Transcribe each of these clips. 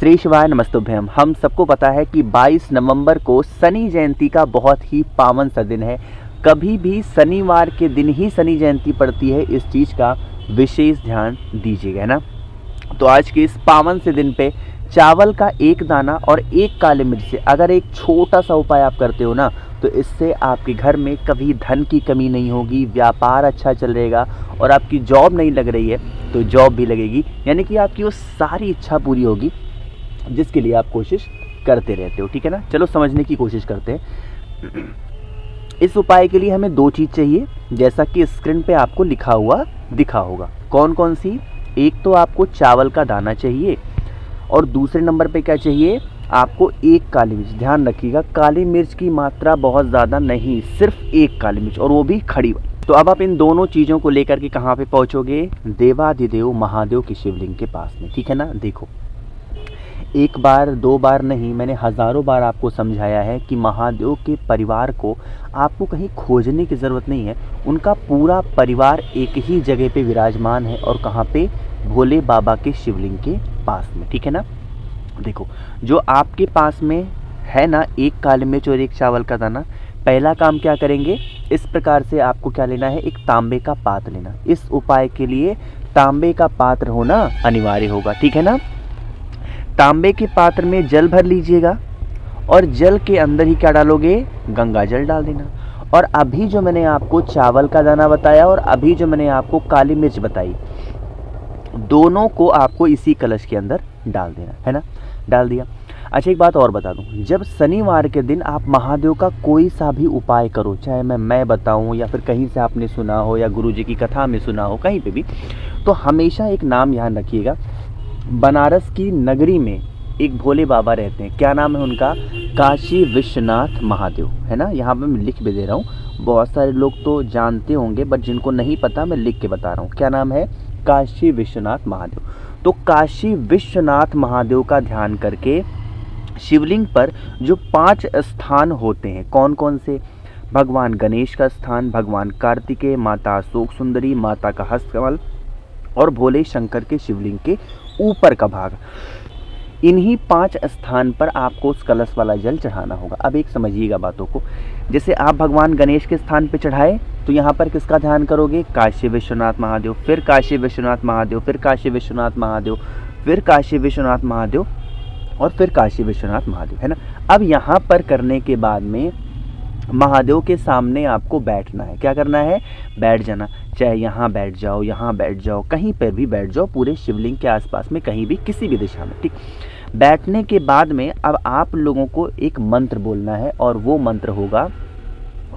श्री शिवाय नमस्तुभ्यम। हम सबको पता है कि 22 नवंबर को शनि जयंती का बहुत ही पावन सा दिन है। कभी भी शनिवार के दिन ही शनि जयंती पड़ती है, इस चीज़ का विशेष ध्यान दीजिएगा ना। तो आज के इस पावन से दिन पे चावल का एक दाना और एक काली मिर्च से अगर एक छोटा सा उपाय आप करते हो ना, तो इससे आपके घर में कभी धन की कमी नहीं होगी, व्यापार अच्छा चलेगा और आपकी जॉब नहीं लग रही है तो जॉब भी लगेगी। यानी कि आपकी वो सारी इच्छा पूरी होगी जिसके लिए आप कोशिश करते रहते हो। ठीक है ना, चलो समझने की कोशिश करते हैं। इस उपाय के लिए हमें दो चीज़ चाहिए, जैसा कि स्क्रीन पे आपको लिखा हुआ दिखा होगा। कौन कौन सी? एक तो आपको चावल का दाना चाहिए और दूसरे नंबर पे क्या चाहिए? आपको एक काली मिर्च। ध्यान रखिएगा, काली मिर्च की मात्रा बहुत ज़्यादा नहीं, सिर्फ एक काली मिर्च और वो भी खड़ी। तो अब आप इन दोनों चीज़ों को लेकर के कहाँ पे पहुँचोगे? देवाधिदेव महादेव की शिवलिंग के पास में। ठीक है ना, देखो एक बार दो बार नहीं, मैंने हज़ारों बार आपको समझाया है कि महादेव के परिवार को आपको कहीं खोजने की ज़रूरत नहीं है। उनका पूरा परिवार एक ही जगह पे विराजमान है और कहाँ पे? भोले बाबा के शिवलिंग के पास में। ठीक है ना, देखो जो आपके पास में है ना, एक काली मिर्च और एक चावल का दाना। पहला काम क्या करेंगे? इस प्रकार से आपको क्या लेना है? एक तांबे का पात्र लेना। इस उपाय के लिए तांबे का पात्र होना अनिवार्य होगा। ठीक है ना, तांबे के पात्र में जल भर लीजिएगा और जल के अंदर ही क्या डालोगे? गंगा जल डाल देना। और अभी जो मैंने आपको चावल का दाना बताया और अभी जो मैंने आपको काली मिर्च बताई, दोनों को आपको इसी कलश के अंदर डाल देना है ना। डाल दिया। अच्छा एक बात और बता दूं, जब शनिवार के दिन आप महादेव का कोई सा भी उपाय करो, चाहे मैं बताऊं या फिर कहीं से आपने सुना हो या गुरुजी की कथा में सुना हो, कहीं पे भी, तो हमेशा एक नाम ध्यान रखिएगा। बनारस की नगरी में एक भोले बाबा रहते हैं। क्या नाम है उनका? काशी विश्वनाथ महादेव, है ना। यहाँ पे मैं लिख भी दे रहा हूँ, बहुत सारे लोग तो जानते होंगे बट जिनको नहीं पता मैं लिख के बता रहा हूँ। क्या नाम है? काशी विश्वनाथ महादेव। तो काशी विश्वनाथ महादेव का ध्यान करके शिवलिंग पर जो 5 स्थान होते हैं, कौन कौन से? भगवान गणेश का स्थान, भगवान कार्तिकेय, माता अशोक सुंदरी, माता का हस्तकमल और भोले शंकर के शिवलिंग के ऊपर का भाग। इन्हीं 5 स्थान पर आपको उस कलश वाला जल चढ़ाना होगा। अब एक समझिएगा बातों को, जैसे आप भगवान गणेश के स्थान पे चढ़ाए तो यहाँ पर किसका ध्यान करोगे? काशी विश्वनाथ महादेव, फिर काशी विश्वनाथ महादेव, फिर काशी विश्वनाथ महादेव, फिर काशी विश्वनाथ महादेव और फिर काशी विश्वनाथ महादेव, है ना। अब यहाँ पर करने के बाद में महादेव के सामने आपको बैठना है। क्या करना है? बैठ जाना। चाहे यहाँ बैठ जाओ, यहाँ बैठ जाओ, कहीं पर भी बैठ जाओ, पूरे शिवलिंग के आसपास में कहीं भी, किसी भी दिशा में। ठीक, बैठने के बाद में अब आप लोगों को एक मंत्र बोलना है और वो मंत्र होगा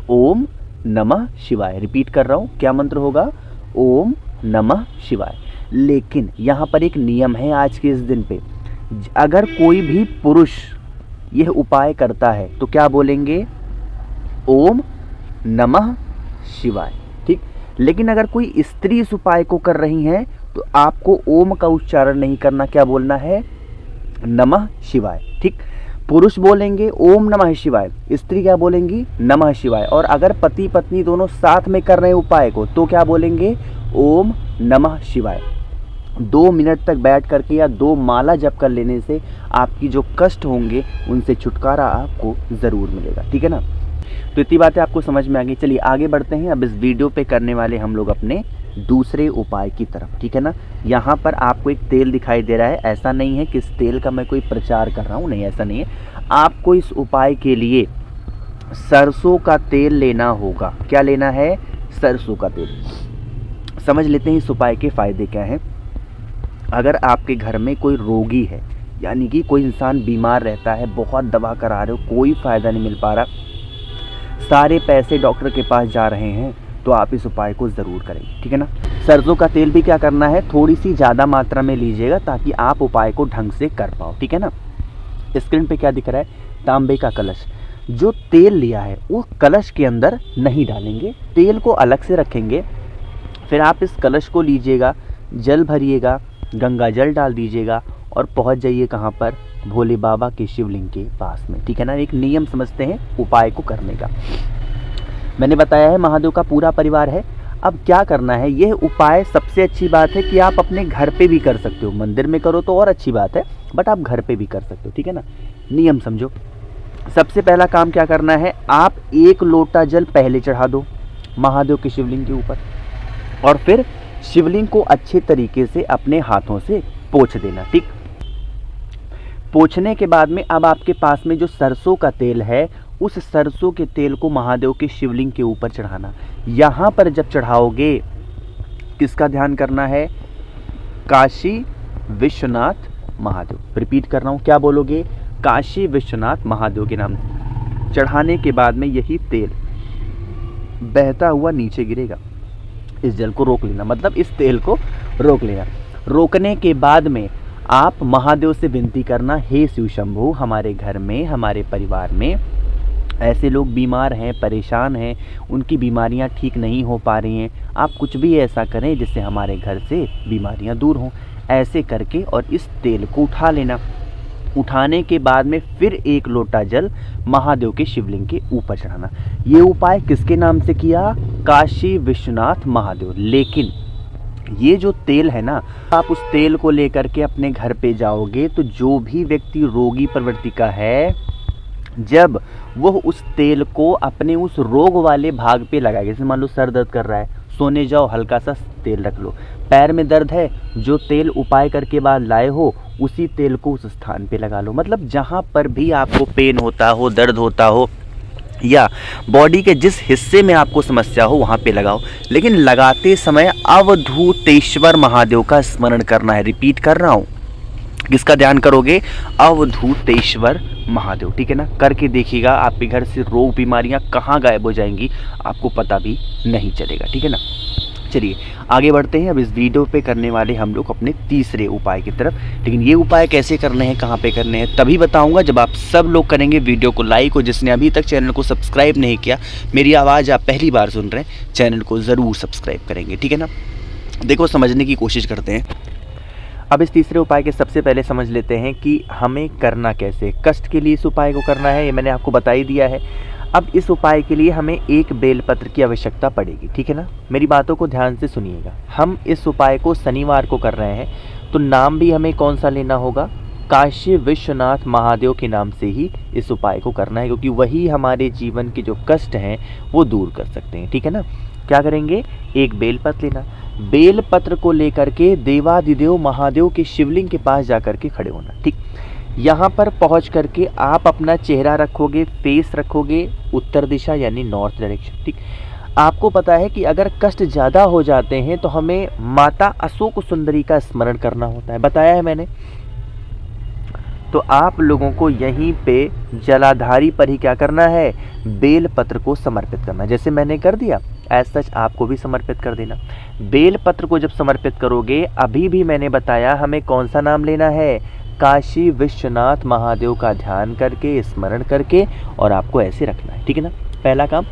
ओम नमः शिवाय। रिपीट कर रहा हूँ, क्या मंत्र होगा? ओम नमः शिवाय। लेकिन यहाँ पर एक नियम है आज के इस दिन पे, अगर कोई भी पुरुष यह उपाय करता है तो क्या बोलेंगे? ओम नमः शिवाय। ठीक, लेकिन अगर कोई स्त्री इस उपाय को कर रही हैं तो आपको ओम का उच्चारण नहीं करना, क्या बोलना है? नमः शिवाय। ठीक, पुरुष बोलेंगे ओम नमः शिवाय, स्त्री क्या बोलेंगी? नमः शिवाय। और अगर पति पत्नी दोनों साथ में कर रहे हैं उपाय को तो क्या बोलेंगे? ओम नमः शिवाय। 2 मिनट तक बैठ करके या 2 माला जप कर लेने से आपकी जो कष्ट होंगे उनसे छुटकारा आपको ज़रूर मिलेगा। ठीक है ना, तो इतनी बातें आपको समझ में आ गई। चलिए आगे बढ़ते हैं। अब इस वीडियो पे करने वाले हम लोग अपने दूसरे उपाय की तरफ। ठीक है ना, यहाँ पर आपको एक तेल दिखाई दे रहा है। ऐसा नहीं है कि इस तेल का मैं कोई प्रचार कर रहा हूँ, नहीं, ऐसा नहीं है। आपको इस उपाय के लिए सरसों का तेल लेना होगा। क्या लेना है? सरसों का तेल। समझ लेते हैं इस उपाय के फ़ायदे क्या हैं। अगर आपके घर में कोई रोगी है, यानी कि कोई इंसान बीमार रहता है, बहुत दवा करा रहे हो, कोई फ़ायदा नहीं मिल पा रहा, सारे पैसे डॉक्टर के पास जा रहे हैं, तो आप इस उपाय को ज़रूर करेंगे। ठीक है ना, सरसों का तेल भी क्या करना है? थोड़ी सी ज़्यादा मात्रा में लीजिएगा ताकि आप उपाय को ढंग से कर पाओ। ठीक है ना, स्क्रीन पे क्या दिख रहा है? तांबे का कलश। जो तेल लिया है वो कलश के अंदर नहीं डालेंगे, तेल को अलग से रखेंगे। फिर आप इस कलश को लीजिएगा, जल भरिएगा, गंगा जल डाल दीजिएगा और पहुंच जाइए कहाँ पर? भोले बाबा के शिवलिंग के पास में। ठीक है ना, एक नियम समझते हैं उपाय को करने का। मैंने बताया है महादेव का पूरा परिवार है। अब क्या करना है, यह उपाय सबसे अच्छी बात है कि आप अपने घर पे भी कर सकते हो, मंदिर में करो तो और अच्छी बात है, बट आप घर पे भी कर सकते हो, ठीक है ना। नियम समझो। सबसे पहला काम क्या करना है, आप 1 लोटा जल पहले चढ़ा दो महादेव के शिवलिंग के ऊपर, और फिर शिवलिंग को अच्छे तरीके से अपने हाथों से पोंछ देना, ठीक। पोंछने के बाद में अब आपके पास में जो सरसों का तेल है, उस सरसों के तेल को महादेव के शिवलिंग के ऊपर चढ़ाना। यहाँ पर जब चढ़ाओगे किसका ध्यान करना है, काशी विश्वनाथ महादेव। रिपीट कर रहा हूँ, क्या बोलोगे, काशी विश्वनाथ महादेव के नाम। चढ़ाने के बाद में यही तेल बहता हुआ नीचे गिरेगा, इस जल को रोक लेना, मतलब इस तेल को रोक लेना। रोकने के बाद में आप महादेव से विनती करना, हे शिव शंभु, हमारे घर में, हमारे परिवार में ऐसे लोग बीमार हैं, परेशान हैं, उनकी बीमारियां ठीक नहीं हो पा रही हैं, आप कुछ भी ऐसा करें जिससे हमारे घर से बीमारियां दूर हों। ऐसे करके और इस तेल को उठा लेना। उठाने के बाद में फिर 1 लोटा जल महादेव के शिवलिंग के ऊपर चढ़ाना। ये उपाय किसके नाम से किया, काशी विश्वनाथ महादेव। लेकिन ये जो तेल है ना, आप उस तेल को लेकर के अपने घर पे जाओगे तो जो भी व्यक्ति रोगी प्रवृत्ति का है, जब वो उस तेल को अपने उस रोग वाले भाग पे लगाएगा, जैसे मान लो सर दर्द कर रहा है, सोने जाओ, हल्का सा तेल रख लो। पैर में दर्द है, जो तेल उपाय करके बाद लाए हो उसी तेल को उस स्थान पे लगा लो। मतलब जहाँ पर भी आपको पेन होता हो, दर्द होता हो, या बॉडी के जिस हिस्से में आपको समस्या हो वहाँ पे लगाओ। लेकिन लगाते समय अवधूतेश्वर महादेव का स्मरण करना है। रिपीट कर रहा हूँ, किसका ध्यान करोगे, अवधूतेश्वर महादेव, ठीक है ना। करके देखिएगा, आपके घर से रोग बीमारियां कहाँ गायब हो जाएंगी आपको पता भी नहीं चलेगा, ठीक है ना। चलिए आगे बढ़ते हैं। अब इस वीडियो पे करने वाले हम लोग अपने तीसरे उपाय की तरफ। लेकिन ये उपाय कैसे करने हैं, कहाँ पे करने हैं, तभी बताऊंगा जब आप सब लोग करेंगे वीडियो को लाइक। और जिसने अभी तक चैनल को सब्सक्राइब नहीं किया, मेरी आवाज़ आप पहली बार सुन रहे हैं, चैनल को ज़रूर सब्सक्राइब करेंगे, ठीक है ना। देखो समझने की कोशिश करते हैं। अब इस तीसरे उपाय के सबसे पहले समझ लेते हैं कि हमें करना कैसे। कष्ट के लिए इस उपाय को करना है, ये मैंने आपको बता ही दिया है। अब इस उपाय के लिए हमें 1 बेलपत्र की आवश्यकता पड़ेगी, ठीक है ना। मेरी बातों को ध्यान से सुनिएगा। हम इस उपाय को शनिवार को कर रहे हैं, तो नाम भी हमें कौन सा लेना होगा, काशी विश्वनाथ महादेव के नाम से ही इस उपाय को करना है, क्योंकि वही हमारे जीवन के जो कष्ट हैं वो दूर कर सकते हैं, ठीक है ना। क्या करेंगे, 1 बेलपत्र लेना। बेलपत्र को लेकर के देवादिदेव महादेव के शिवलिंग के पास जाकर के खड़े होना, ठीक। यहाँ पर पहुँच करके आप अपना चेहरा रखोगे, फेस रखोगे उत्तर दिशा यानी नॉर्थ डायरेक्शन, ठीक। आपको पता है कि अगर कष्ट ज़्यादा हो जाते हैं तो हमें माता अशोक सुंदरी का स्मरण करना होता है, बताया है मैंने। तो आप लोगों को यहीं पे जलाधारी पर ही क्या करना है, बेलपत्र को समर्पित करना। जैसे मैंने कर दिया, एज सच आपको भी समर्पित कर देना। बेलपत्र को जब समर्पित करोगे, अभी भी मैंने बताया हमें कौन सा नाम लेना है, काशी विश्वनाथ महादेव का ध्यान करके, स्मरण करके, और आपको ऐसे रखना है, ठीक है ना। पहला काम।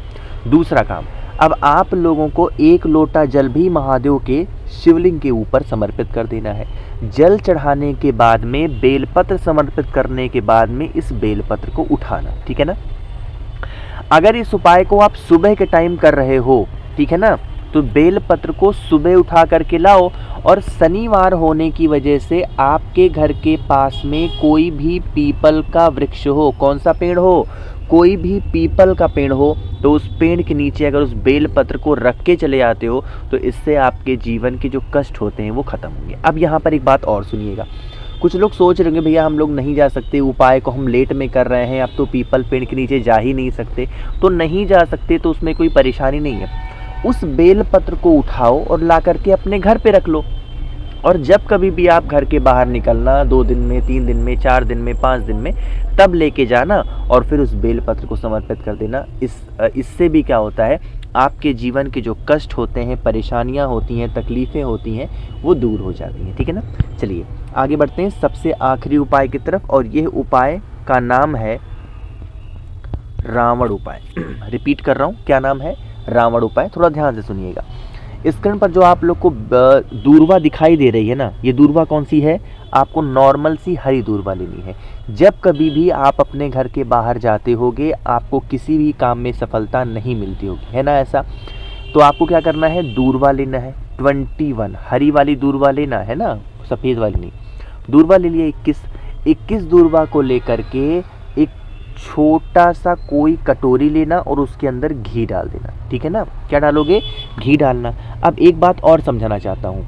दूसरा काम, अब आप लोगों को 1 लोटा जल भी महादेव के शिवलिंग के ऊपर समर्पित कर देना है। जल चढ़ाने के बाद में, बेलपत्र समर्पित करने के बाद में इस बेलपत्र को उठाना, ठीक है ना। अगर इस उपाय को आप सुबह के टाइम कर रहे हो, ठीक है ना, तो बेलपत्र को सुबह उठा करके लाओ। और शनिवार होने की वजह से आपके घर के पास में कोई भी पीपल का वृक्ष हो, कौन सा पेड़ हो, कोई भी पीपल का पेड़ हो, तो उस पेड़ के नीचे अगर उस बेलपत्र को रख के चले जाते हो तो इससे आपके जीवन के जो कष्ट होते हैं वो खत्म होंगे। अब यहाँ पर एक बात और सुनिएगा। कुछ लोग सोच रहे होंगे भैया हम लोग नहीं जा सकते, उपाय को हम लेट में कर रहे हैं, अब तो पीपल पेड़ के नीचे जा ही नहीं सकते। तो नहीं जा सकते तो उसमें कोई परेशानी नहीं है। उस बेलपत्र को उठाओ और ला करके अपने घर पे रख लो। और जब कभी भी आप घर के बाहर निकलना, 2 दिन में, 3 दिन में, 4 दिन में, 5 दिन में, तब लेके जाना और फिर उस बेलपत्र को समर्पित कर देना। इससे भी क्या होता है, आपके जीवन के जो कष्ट होते हैं, परेशानियां होती हैं, तकलीफ़ें होती हैं, वो दूर हो जाती हैं, ठीक है ना। चलिए आगे बढ़ते हैं सबसे आखिरी उपाय की तरफ, और यह उपाय का नाम है रावण उपाय। रिपीट कर रहा हूँ, क्या नाम है, रावण उपाय। थोड़ा ध्यान से सुनिएगा। स्क्रीन पर जो आप लोग को दूरवा दिखाई दे रही है ना, ये दूरवा कौन सी है, आपको नॉर्मल सी हरी दूरवा लेनी है। जब कभी भी आप अपने घर के बाहर जाते होगे, आपको किसी भी काम में सफलता नहीं मिलती होगी, है ना ऐसा। तो आपको क्या करना है, दूर्वा लेना है 21, हरी वाली दूर्वा लेना है ना, सफ़ेद वाली नहीं। दूर्वा ले लिया 21 दूर्वा को लेकर के एक छोटा सा कोई कटोरी लेना और उसके अंदर घी डाल देना, ठीक है ना। क्या डालोगे, घी डालना। अब एक बात और समझाना चाहता हूँ,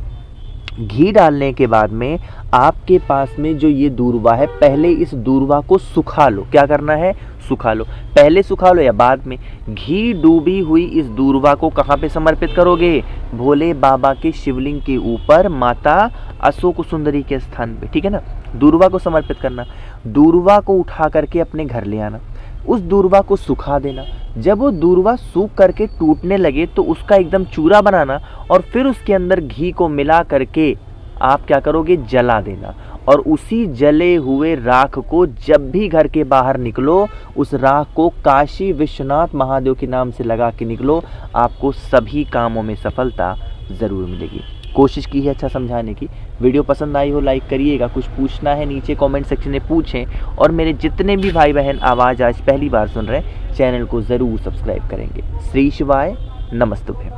घी डालने के बाद में आपके पास में जो ये दूर्वा है, पहले इस दूर्वा को सुखा लो। क्या करना है, सुखा लो। पहले सुखा लो या बाद में। घी डूबी हुई इस दूर्वा को कहाँ पे समर्पित करोगे, भोले बाबा के शिवलिंग के ऊपर, माता अशोक सुंदरी के स्थान पे, ठीक है ना। दूर्वा को समर्पित करना। दूर्वा को उठा करके अपने घर ले आना, उस दूर्वा को सुखा देना। जब वो दूर्वा सूख करके टूटने लगे तो उसका एकदम चूरा बनाना और फिर उसके अंदर घी को मिला करके आप क्या करोगे, जला देना। और उसी जले हुए राख को जब भी घर के बाहर निकलो, उस राख को काशी विश्वनाथ महादेव के नाम से लगा के निकलो, आपको सभी कामों में सफलता ज़रूर मिलेगी। कोशिश की है अच्छा समझाने की। वीडियो पसंद आई हो लाइक करिएगा। कुछ पूछना है नीचे कमेंट सेक्शन में पूछें। और मेरे जितने भी भाई बहन आवाज़ आज पहली बार सुन रहे हैं, चैनल को ज़रूर सब्सक्राइब करेंगे। श्री शिवाय, नमस्तुभ्यं।